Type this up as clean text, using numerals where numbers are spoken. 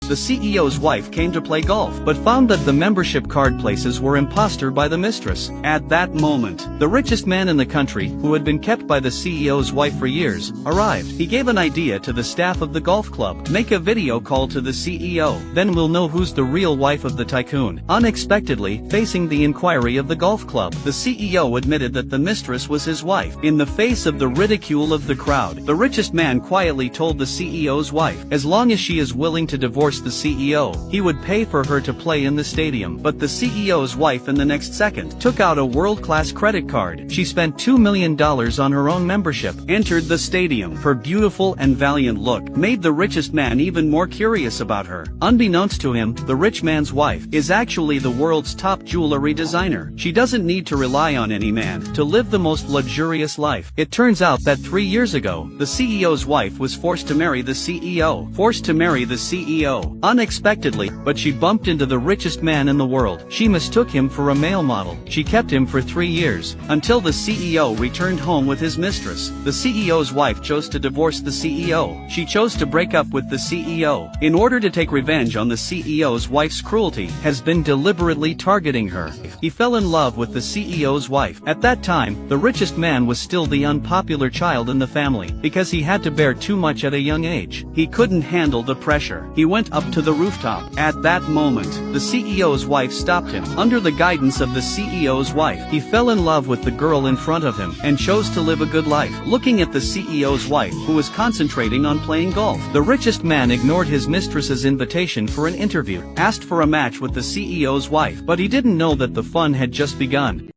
the CEO's wife came to play golf, but found that the membership card places were imposter by the mistress. At that moment, the richest man in the country, who had been kept by the CEO's wife for years, arrived. He gave an idea to the staff of the golf club: make a video call to the CEO, then we'll know who's the real wife of the tycoon. Unexpectedly, facing the inquiry of the golf club, the CEO admitted that the mistress was his wife. In the face of the ridicule of the crowd, the richest man quietly told the CEO's wife, as long as she is willing to divorce the CEO, he would pay for her to play in the stadium. But the CEO's wife in the next second took out a world-class credit card. She spent $2 million on her own membership, entered the stadium. Her beautiful and valiant look made the richest man even more curious about her. Unbeknownst to him, the rich man's wife is actually the world's top jewelry designer. She doesn't need to rely on any man to live the most luxurious life. It turns out that 3 years ago, the CEO's wife was forced to marry the CEO. Unexpectedly, but she bumped into the richest man in the world. She mistook him for a male model. She kept him for 3 years, until the CEO returned home with his mistress. The CEO's wife chose to divorce the CEO. She chose to break up with the CEO. In order to take revenge on the CEO's wife's cruelty, has been deliberately targeting her. He fell in love with the CEO's wife. At that time, the richest man was still the unpopular child in the family, because he had to bear too much at a young age. He couldn't handle the pressure. He went up to the rooftop. At that moment, the CEO's wife stopped him. Under the guidance of the CEO's wife, he fell in love with the girl in front of him, and chose to live a good life. Looking at the CEO's wife, who was concentrating on playing golf, the richest man ignored his mistress's invitation for an interview, asked for a match with the CEO's wife, but he didn't know that the fun had just begun.